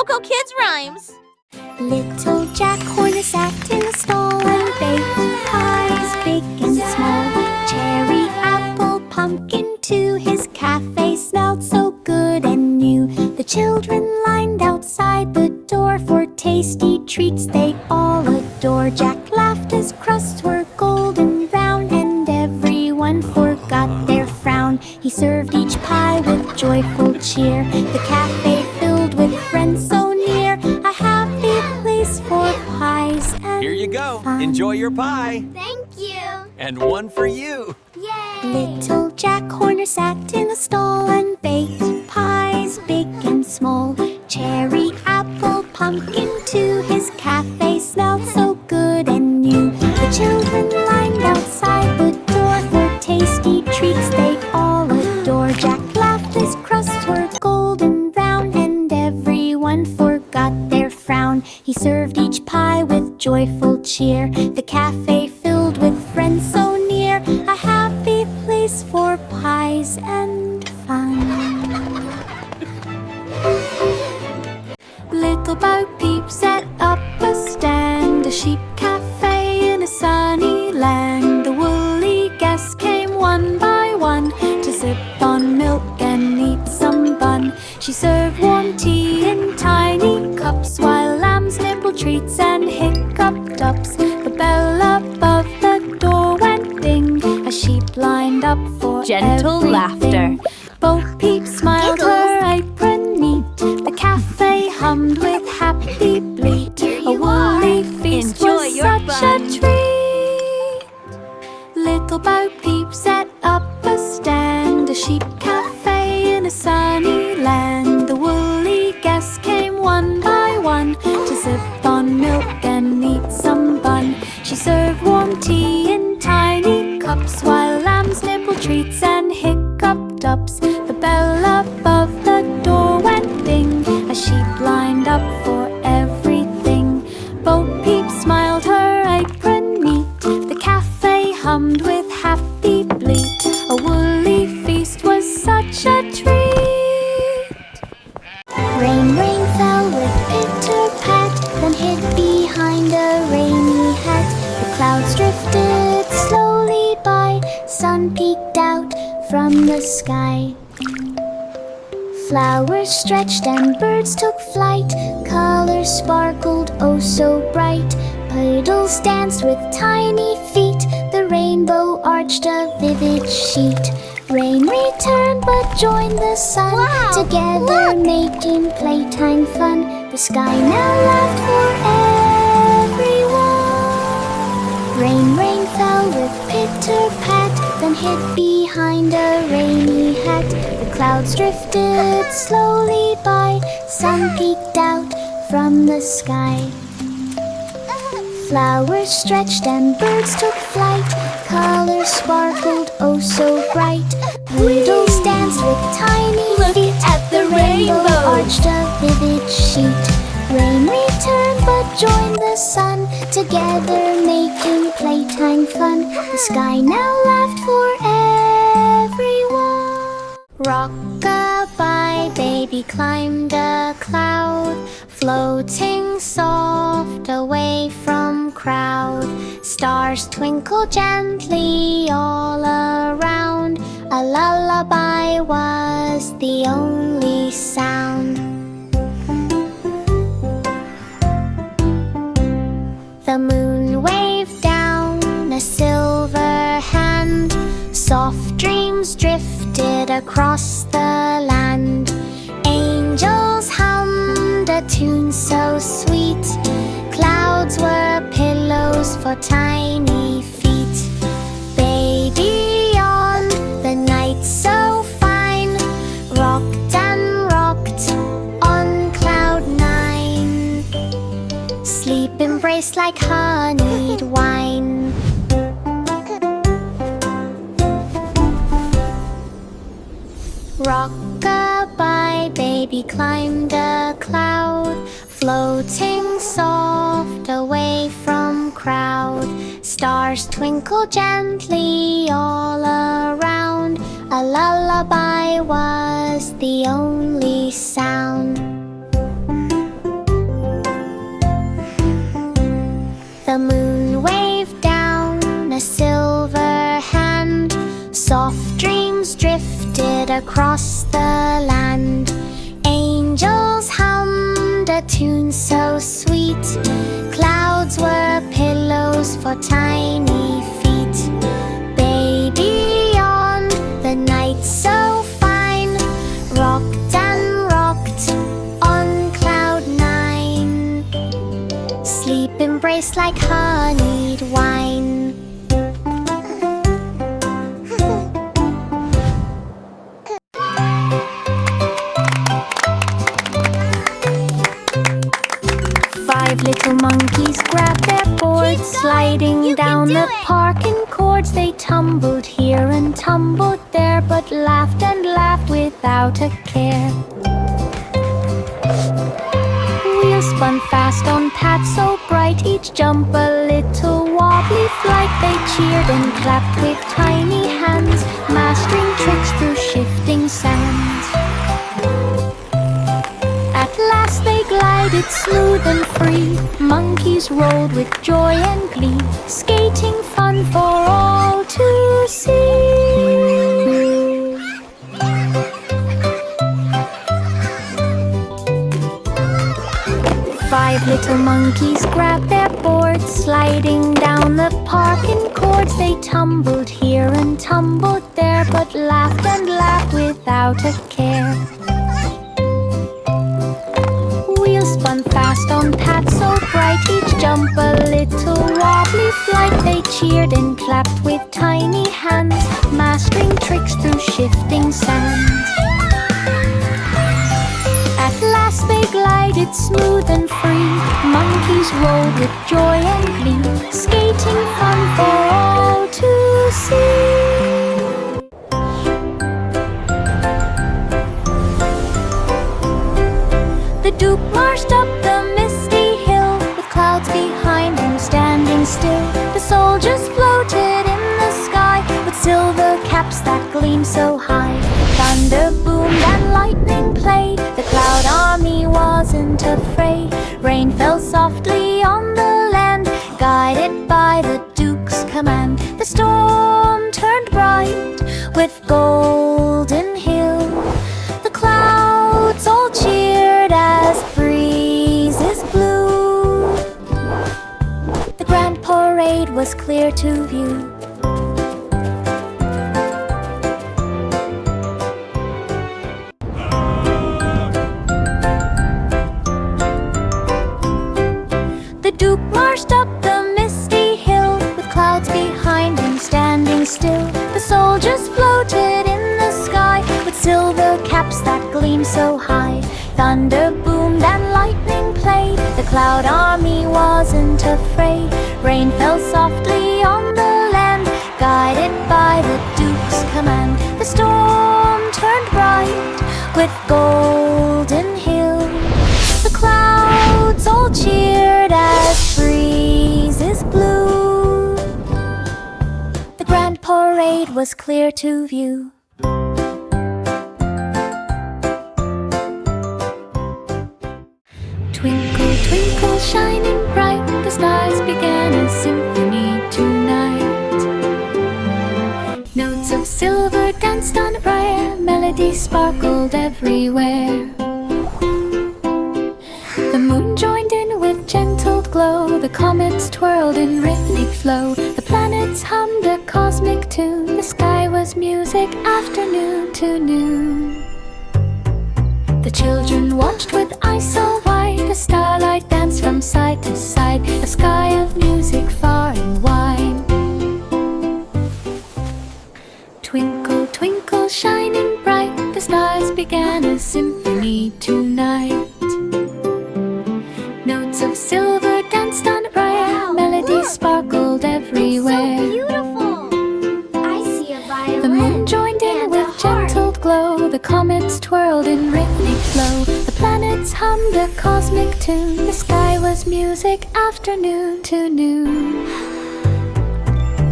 Coco Kids Rhymes. Little Jack Horner sat in a stall and baked pies big and small. Cherry, apple, pumpkin too. His cafe smelled so good and new. The children lined outside the door for tasty treats they all adore. Jack laughed as crusts were golden brown and everyone forgot their frown. He served each pie with joyful cheer. The cafe filled with friends so near. A happy place for pies and Here you go. fun. Enjoy your pie. Thank you. And one for you. Yay! Little Jack Horner sat in a stall and baked pies big and small. Cherry, apple, pumpkin too. His cafe smelled so good and new. The children lined outside the door for tasty treats they all adore. Jack laughed as crusts were golden brown and everyone forgot their frown. He served each pie with joyful cheer. The cafe filled with friends so near. A happy place for pies and fun. Little Bo Peep set up a stand, a sheep cafe in a sunny land. The woolly guests came one by one to sip on milk and eat some bun. She served warm tea in tiny cups while lambs nibbled treats and hiccuped ups. The bell above the door went ding. A sheep lined up for Gentle everything. laughter. Bo Peep smiled, her apron neat. The cafe hummed with happy bleat. A woolly feast Enjoy was your such fun. a treat. Little Bo Peep set up a stand, a sheep cafe in a sunny land. The woolly guests came one by one to sip on milk and eat some bun. She served warm tea in tiny cups while lambs nibbled treats and hiccuped ups. The bell above the door went ding. A sheep lined up for everything. Bo Peep smiled, her apron neat. The cafe hummed with happy bleat. A woolly feast was such a treat. Rain, rain fell with pitter-pat, then hid behind a rainy hat. The clouds drifted slowly by, sun peeked out from the sky. Flowers stretched and birds took flight. Colors sparkled oh so bright. Puddles danced with tiny feet. The rainbow arched a vivid sheet. Rain returned but joined the sun. Wow, Together look! making playtime fun. The sky now laughed for everyone. Rain, rain fell with pitter-pat, then hid behind a rainy hat. The clouds drifted slowly by, sun peeked out from the sky. Flowers stretched and birds took flight. Colors sparkled oh so bright. Puddles danced with tiny feet. at the rainbow. Arched a vivid sheet. Rain returned but joined the sun. Together making playtime fun. The sky now laughed for everyone. Rock-a-bye, baby climbed a cloud, floating soft away from crowd. Stars twinkle gently all around. A lullaby was the only sound. The moon waved down a silver hand. Soft dreams drifted across the land. Angels hummed a tune so sweet. Clouds were pillows for tiny feet. Baby on the night so fine, rocked and rocked on cloud nine. Sleep embraced like honeyed wine. Rock-a-bye, baby climbed a cloud, floating soft away from crowd. Stars twinkle gently all around. A lullaby was the only sound. The moon waved down a silver hand. Soft dreams drifted across the land. Angels hummed a tune so sweet. Clouds were pillows for tiny feet. Baby on the night so fine rocked and rocked on cloud nine. Sleep embraced like honeyed wine. 5 little monkeys grabbed their boards, sliding down the parking cords. They tumbled here and tumbled there, but laughed and laughed without a care. Wheels spun fast on paths so bright, each jump a little wobbly flight. They cheered and clapped with tiny hands, mastering tricks through shifting sands. At last they glided smooth and free. Monkeys rolled with joy and glee, skating fun for all to see. 5 little monkeys grabbed their boards, sliding down the parking cords. They tumbled here and tumbled there, but laughed and laughed without a care. Wheels spun fast on paths so bright, each jump a little wobbly flight. They cheered and clapped with tiny hands, mastering tricks through shifting sands. At last they glided smooth and free. Monkeys rolled with joy and glee, skating fun for all to see. The Duke marched up the misty hill, with clouds behind him standing still. The soldiers floated in the sky, with silver caps that gleamed so high. Thunder boomed and lightning played, the cloud army wasn't afraid. Rain fell softly on the land, guided by the Duke's command. The storm turned bright with golden hill. The clouds all cheered as breezes blew. The grand parade was clear to view. The Duke marched up the misty hill, with clouds behind him standing still. The soldiers floated in the sky, with silver caps that gleamed so high. Thunder boomed and lightning played, the cloud army wasn't afraid. Rain fell softly on the land, guided by the Duke's command. The storm turned bright with golden hill. The clouds all cheered as breezes blew. The grand parade was clear to view. Twinkle, twinkle, shining bright, the stars began a symphony tonight. Notes of silver danced on a briar, melody sparkled everywhere. The moon joined in with gentle glow, the comets twirled in rhythmic flow. The planets hummed a cosmic tune, the sky was music afternoon to noon. The children watched with eyes so wide, the starlight danced from side to side, a sky of music far and wide. Twinkle, twinkle, shining bright, the stars began a symphony tonight. Notes of silver danced on a briar, melody sparkled everywhere. So beautiful! I see a violin. The moon joined in with gentle glow, the comets twirled in rhythmic flow. The planets hummed a cosmic tune, the sky was music afternoon to noon.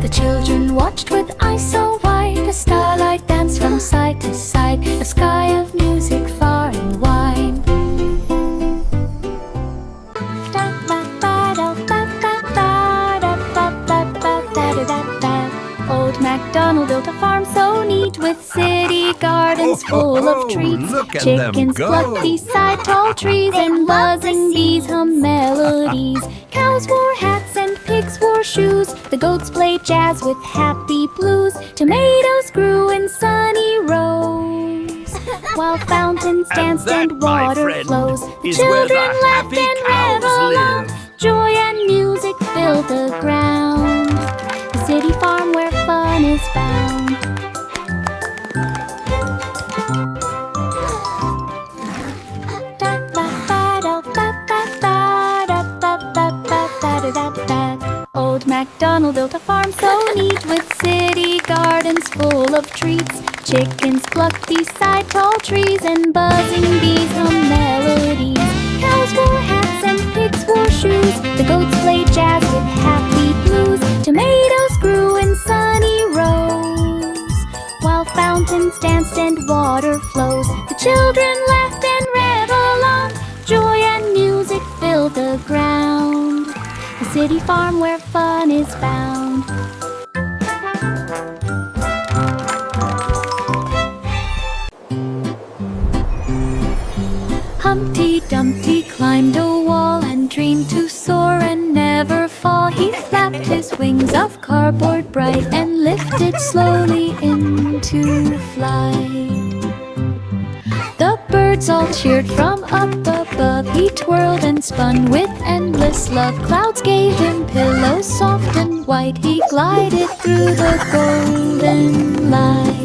The children watched with eyes so wide, the starlight danced from side to side, a sky of music far and wide. Da, ba, ba, da, ba, ba, ba. gardens full of treats. Look at them Chickens go. cluck beside tall trees, and buzzing bees hum melodies. Cows wore hats and pigs wore shoes. The goats played jazz with happy blues. Tomatoes grew in sunny rows, while fountains danced that, and my water friend, flows. The is where the children laughed happy and cows reveled on. live. Joy and music filled the ground. The city farm where fun is found. Old MacDonald built a farm so neat, with city gardens full of treats. Chickens clucked beside tall trees, and buzzing bees hum melodies. Cows wore hats and pigs wore shoes. The goats played jazz with happy blues. Tomatoes grew in sunny rows, while fountains danced and water flows. The children laughed and reveled on. Joy and music filled the ground. The city farm where fun is found. Humpty Dumpty climbed a wall and dreamed to soar and never fall. He flapped his wings of cardboard bright and lifted slowly into flight. The birds all cheered from up above. He twirled and spun with endless love. Clouds gave him pillows soft and white. He glided through the golden light.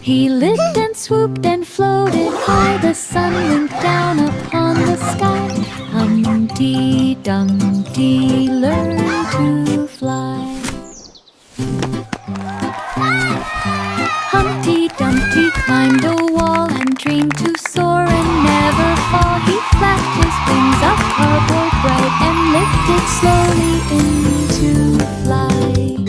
He lived and swooped and floated high. The sun winked down upon the sky. Humpty Dumpty learned to fly. Humpty Dumpty climbed a wall and dreamed to soar and never fall. He flapped his wings of cardboard bright and lifted slowly into flight.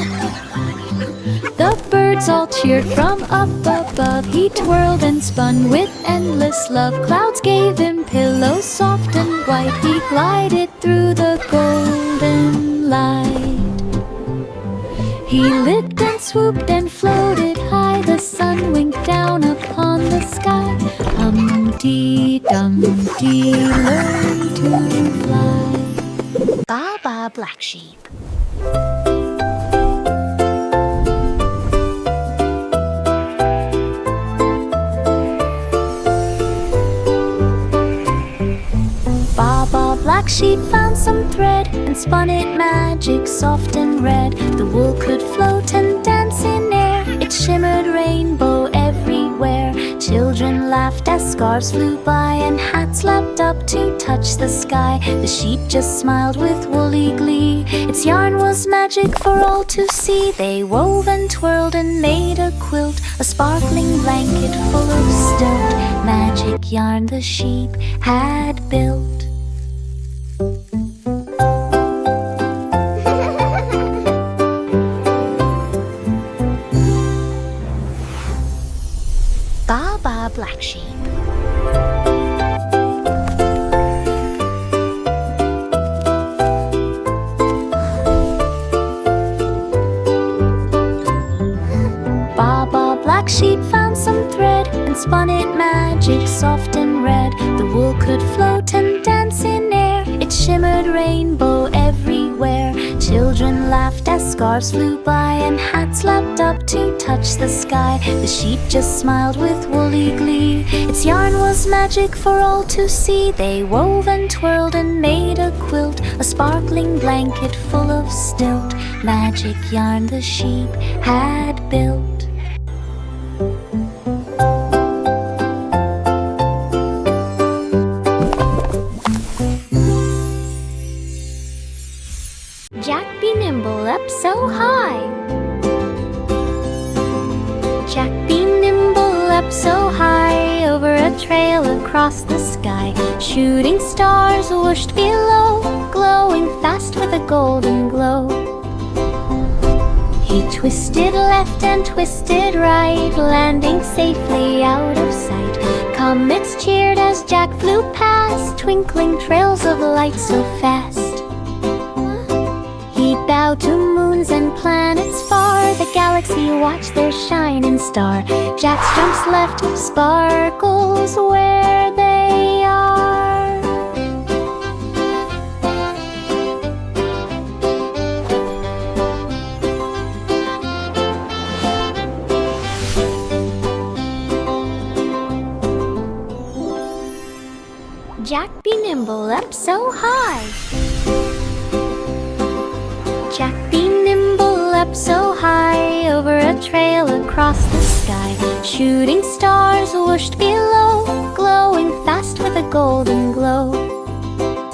The birds all cheered from up above. He twirled and spun with endless love. Clouds gave him pillows soft and white. He glided through the golden light. He lived and swooped and floated high. The sun winked down upon the sky. Humpty Dumpty learned to fly. Baa Black Sheep. Black Sheep found some thread and spun it magic, soft and red. The wool could float and dance in air. It shimmered rainbow everywhere. Children laughed as scarves flew by and hats lapped up to touch the sky. The sheep just smiled with woolly glee. Its yarn was magic for all to see. They wove and twirled and made a quilt, a sparkling blanket full of stilt. Magic yarn the sheep had built. Baa Black Sheep. Baa Black Sheep found some thread and spun it magic, soft and red. The wool could float and dance in air. It shimmered rainbow everywhere. Children laughed as scarves flew by and hats lapped up to touch the sky. The sheep just smiled with woolly glee. Its yarn was magic for all to see. They wove and twirled and made a quilt, a sparkling blanket full of stilt. Magic yarn the sheep had built. Jack be nimble up so high. Jack be nimble up so high, over a trail across the sky. Shooting stars whooshed below, glowing fast with a golden glow. He twisted left and twisted right, landing safely out of sight. Comets cheered as Jack flew past, twinkling trails of light so fast. He bowed to moons and planets far. far, the galaxy watched their shining star. Jack jumps left, sparkles where they are. Jack be nimble up so high. Jack be nimble up so high, over a trail across the sky. Shooting stars whooshed below, glowing fast with a golden glow.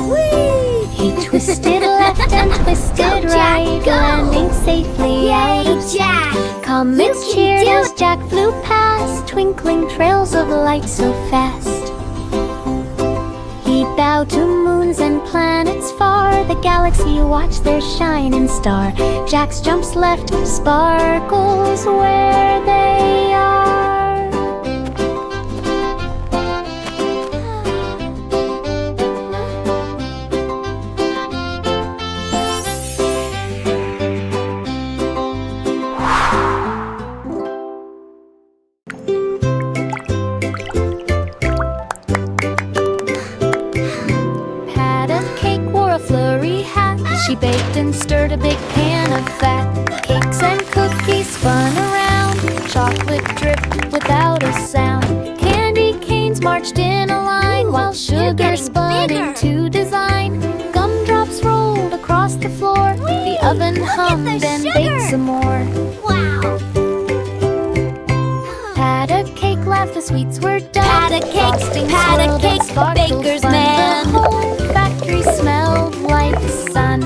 Whee! He twisted left and twisted right, landing safely out of sight. Comets cheered as Jack flew past, twinkling trails of light so fast. He bowed to moons and planets far, the galaxy watched their shining star. Jack's jumps left, sparkles where they are. She baked and stirred a big pan of fat. Cakes and cookies spun around, chocolate dripped without a sound. Candy canes marched in a line, while sugar spun into design. Gumdrops rolled across the floor, the oven hummed and baked some more. Wow! Pat a cake laughed, the sweets were done. Pat a cake, baker's man. The whole factory smelled like sun.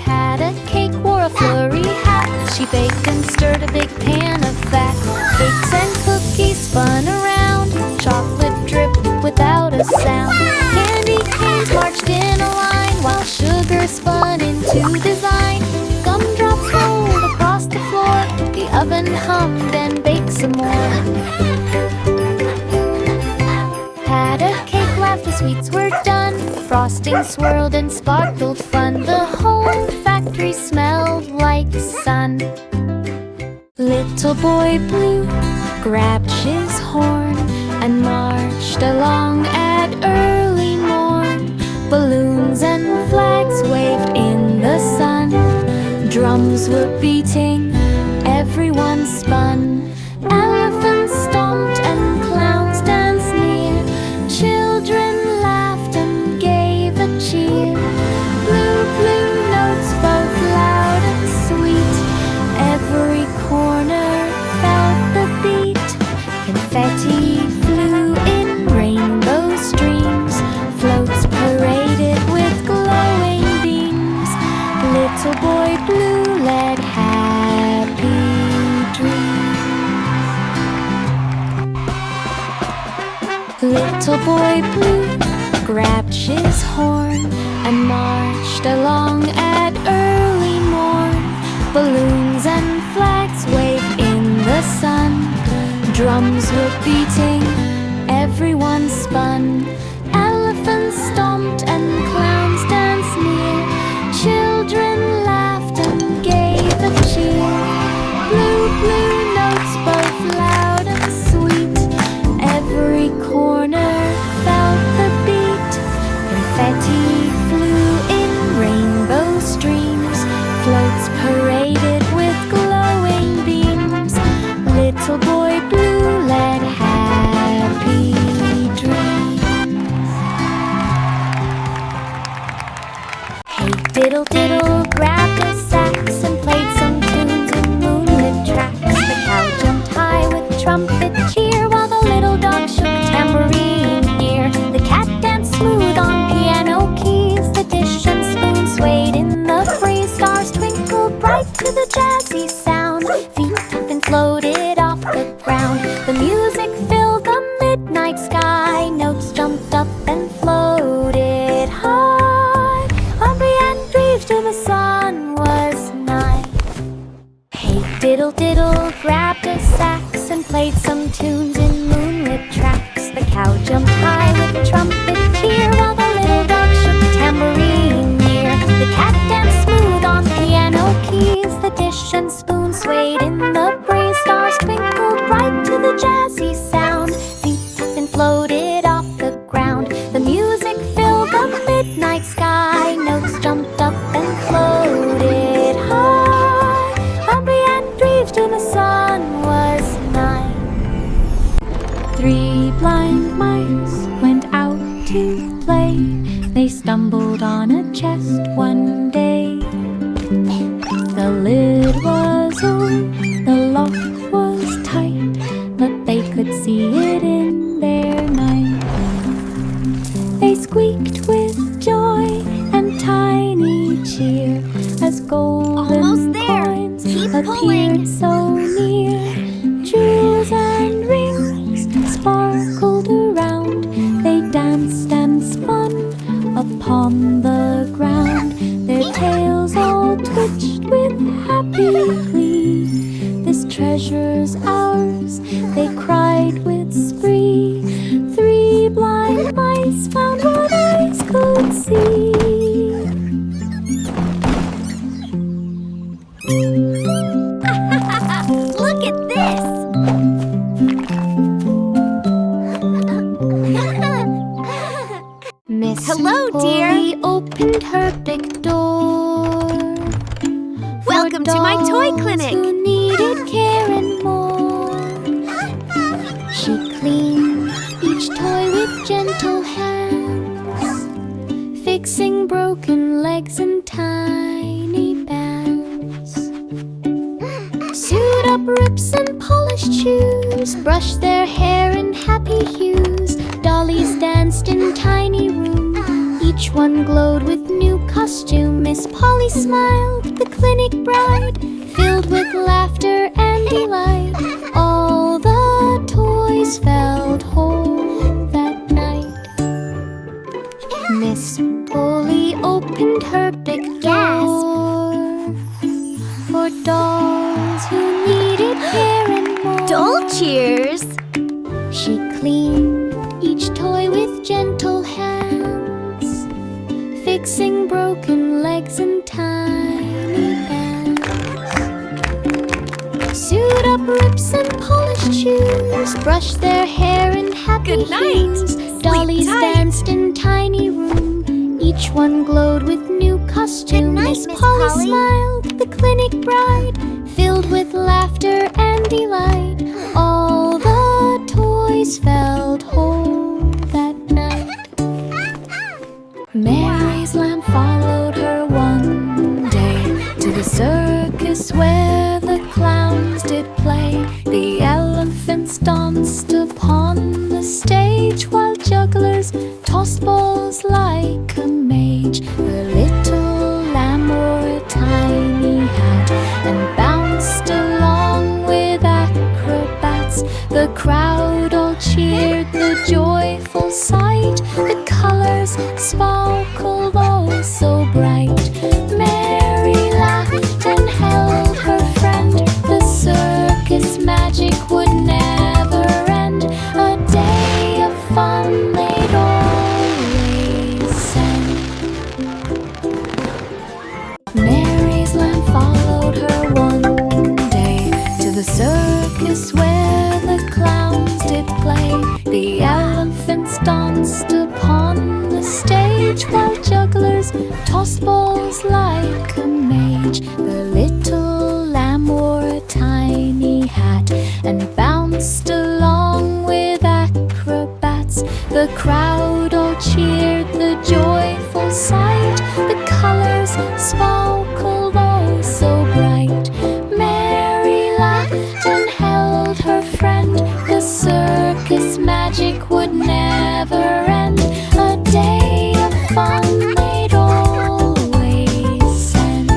Pat a cake wore a flurry hat. She baked and stirred a big pan of fat. Cakes and cookies spun around, chocolate dripped without a sound. Candy canes marched in a line, while sugar spun into design. Gumdrops rolled across the floor, the oven hummed and baked some more. Had a cake laughed, the sweets were done. Frosting swirled and sparkled fun. The whole factory smelled like sun. Little boy Blue grabbed his horn and marched along at early morn. Balloons and flags waved in the sun. Drums were beating, everyone spun. Elephants stomped and clowns danced near. Children laughed and gave a cheer. Blue, blue notes both loud and sweet. Every corner felt the beat. Confetti flew in rainbow streams. Floats paraded with glowing beams. Little boy Blue led happy dreams. Little boy Blue grabbed his horn and marched along at early morn. Balloons and flags waved in the sun. Drums were beating, everyone spun. Elephants stomped and clowns danced near. Children laughed and gave a cheer. Blue, blue notes both loud and sweet. Every corner felt the beat. Confetti flew in rainbow streams. Floats paraded with glowing beams. Little boy Blue led happy dreams. Hey diddle diddle grabbed a sax and played some tunes in moonlit tracks. The cow jumped high with trumpet cheer, while the little dog shook tambourine ear. The cat danced smooth on piano keys. The dish and spoon swayed in the breeze. Stars twinkled bright to the jazzy sound. Feet up and floated off the ground. The music filled the midnight sky. Notes jumped up and floated high. Hungry and grieved till the sun was nigh. Hey diddle diddle grabbed a sax and played some tunes in moonlit tracks. The cow jumped high with trumpet cheer, as golden Almost there. coins Keep appeared pulling. so near. Jewels and rings sparkled around. They danced and spun upon the ground. Their tails all twitched with happy glee. This treasure's ours, they cried with spree. 3 blind mice found what eyes could see. Look at this! Miss Hello, dear. Polly opened her big door. Welcome to my toy clinic. Who needed care and more. She cleaned each toy with gentle hands, fixing broken legs and tiny bands. Sewed up rips and polished shoes, brushed their hair in happy hues. Dollies danced in tiny rooms, each one glowed with new costume. Miss Polly smiled, the clinic bride, filled with laughter and delight. All the toys felt whole that night. Miss Polly opened her big door for dolls who needed care and more. Doll cheers! She cleaned each toy with gentle hands, fixing broken legs and tiny bands. Sewed up rips and polished shoes, brushed their hair in happy Good night. hues. Sleep Dollies tight. danced in tiny room, each one glowed with new costume. Good night, Miss Miss Polly Polly. smiled, the clinic bride, filled with laughter and delight. All the toys felt whole that night. Mary's lamb followed her one day to the circus where the clowns did play. The elephants danced upon the stage while jugglers tossed balls like a mage. The little lamb wore a tiny hat and bounced along with acrobats. The crowd all cheered the joyful sight. The colors sparkled all so bright. Mary laughed and held her friend. The circus magic would never end. A day of fun they'd always send. Mary's lamb followed her one day to the circus where the clowns did play. The elephants danced upon the stage while jugglers tossed balls like a mage. The little lamb wore a tiny hat and bounced along with acrobats. The crowd all cheered the joyful sight. The colors sparkled all so bright. Mary laughed and held her friend. The circus magic would never end. A day of fun they'd always send.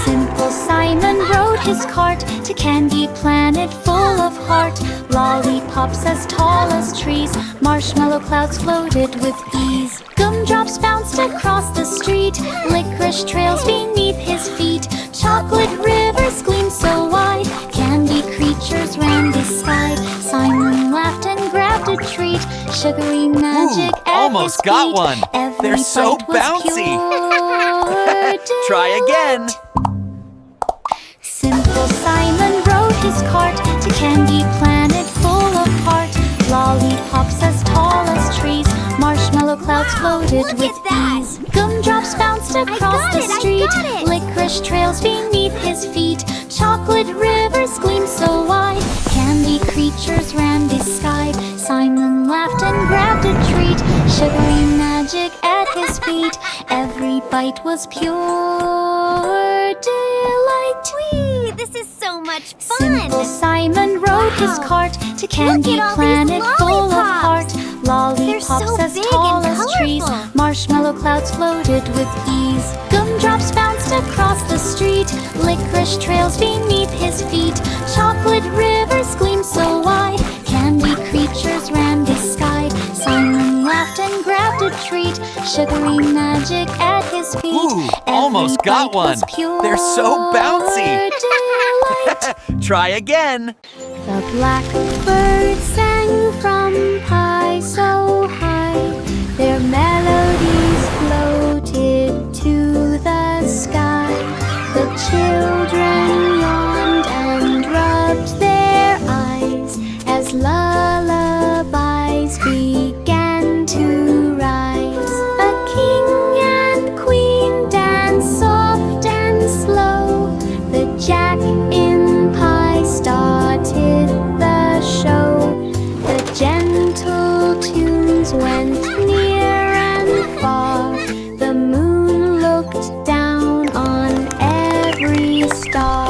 Simple Simon rode his cart to Candy Planet full of heart. Lollipops as tall as trees, marshmallow clouds floated with ease. Gumdrops bounced across the street, licorice trails beneath his feet. Chocolate rivers gleamed so wide, candy creatures ran beside. Simon laughed and grabbed a treat, sugary magic Ooh, at almost his got feet. one. Every They're so bite was bouncy. pure Try again. delight. Simple Simon rode his cart to Candy Planet full of heart. Lollipops as tall as trees, marshmallow clouds floated Look with at that. ease. Gumdrops bounced across got the it, I street, got it. licorice trails beneath his feet. Chocolate rivers gleamed so wide, candy creatures ran beside. Simon laughed and grabbed a treat, sugary magic at his feet. Every bite was pure delight. Whee! This is so much fun! Simple Simon rode his Wow. cart to Candy Look at all Planet these full of lollipops. heart. Lollipops so as big tall and as trees. colorful. Marshmallow clouds floated with ease. Gumdrops bounced across the street. Licorice trails beneath his feet. Chocolate rivers gleamed so wide. Candy creatures ran the sky. Simon laughed and grabbed a treat. Sugary magic at his feet. Ooh, almost Every got bite was one. pure They're so bouncy. delight. Try again. The blackbird sang from high so high. Their melodies floated to the sky. The children yawned and rubbed their eyes as lullabies began to rise. A king and queen danced soft and slow. The Jack in Pie started the show. The gentle tunes went near and far. The moon looked down on every star.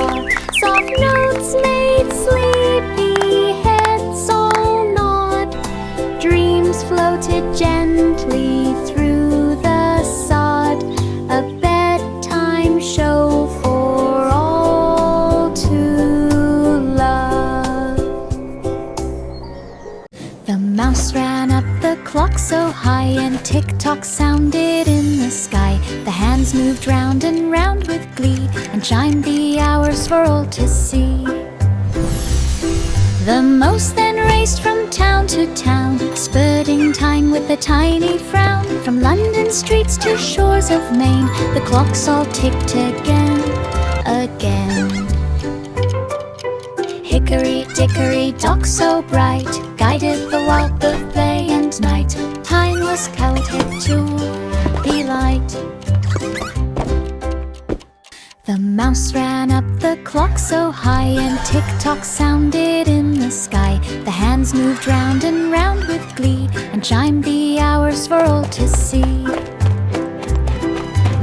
Soft notes made sleepy heads all nod. Dreams floated gently through the sod. A bedtime show for all to love. The mouse ran up the clock so high, and tick-tock sounded in the sky. The hands moved round and round with glee, and chimed the hours for all to see. The mouse then raced from town to town, spurting time with a tiny frown. From London streets to shores of Maine, the clocks all ticked again, again. Hickory dickory dock so bright guided the walk of day and night. Time was counted to delight. The mouse ran up the clock so high, and tick-tock sounded in the sky. The hands moved round and round with glee, and chimed the hours for all to see.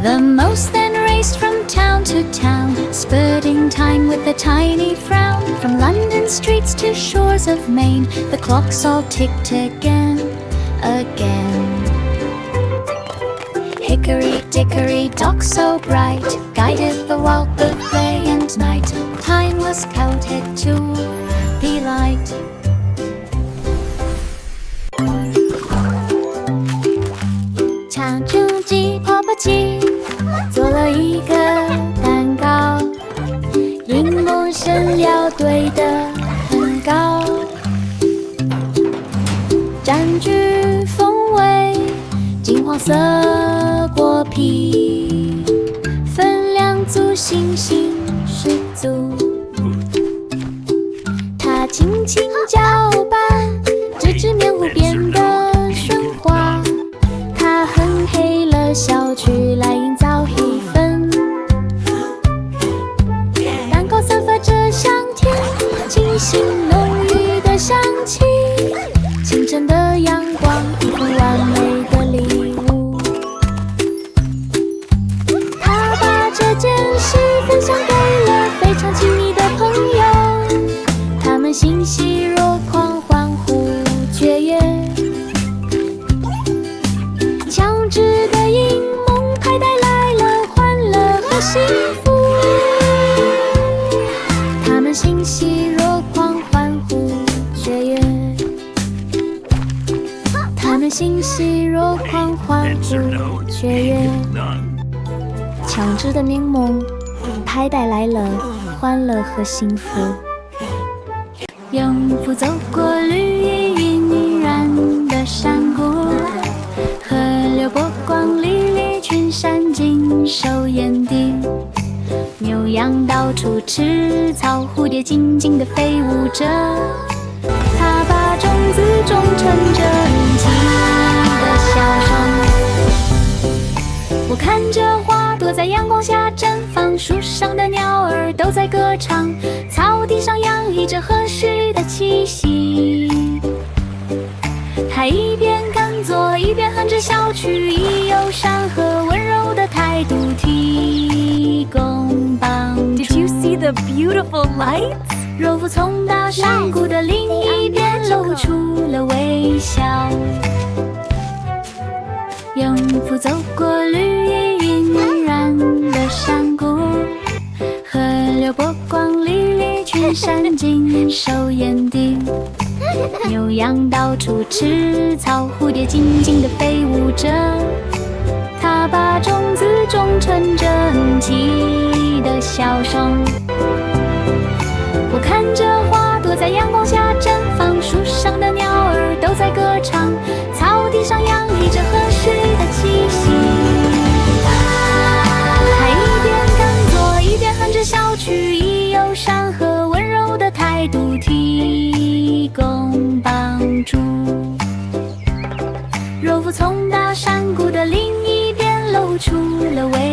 The mouse then raced from town to town, spurting time with a tiny frown. From London streets to shores of Maine, the clocks all ticked again, again. Hickory dickory dock so bright guided the walk of day and night. Time was counted to delight. Changing鸡婆婆鸡做了一个蛋糕，柠檬生料堆得很高，占据风味金黄色果皮，分量足，信心十足。它轻轻搅拌，直至面糊变得顺滑。它哼黑了小曲来营造气氛，蛋糕散发着香甜，清新浓郁的香气。清晨的阳光，一份完美的礼物。他把这件事分享给了非常亲密的朋友，他们欣喜若狂，欢呼雀跃。强制的阴谋派带来了欢乐和幸福，他们欣喜若狂，欢呼雀跃。他们欣喜若狂，欢呼雀跃。强制的柠檬派带来了欢乐和幸福。永不走过绿意晕染的山谷，河流波光粼粼，群山尽收眼底。牛羊到处吃草，蝴蝶静静地飞舞着。它把种子种成这人气的笑声。我看着花朵在阳光下绽放，树上的鸟儿都在歌唱，草地上洋溢着合适的气息。它一边耕作，一边哼着小曲，以友善和温柔的态度提供帮助。Did you see the beautiful lights? 若夫从大山谷的另一边露出了微笑。勇夫走过绿意晕染的山谷，河流波光粼粼，群山尽收眼底。牛羊到处吃草，蝴蝶静静地飞舞着。它把种子种成整齐的笑声。我看着花朵在阳光下绽放，树上的鸟儿都在歌唱，草地上洋溢着和煦的气息。他一边耕作，一边哼着小曲，以友善和温柔的态度提供帮助。若夫从大山谷的另一边露出了微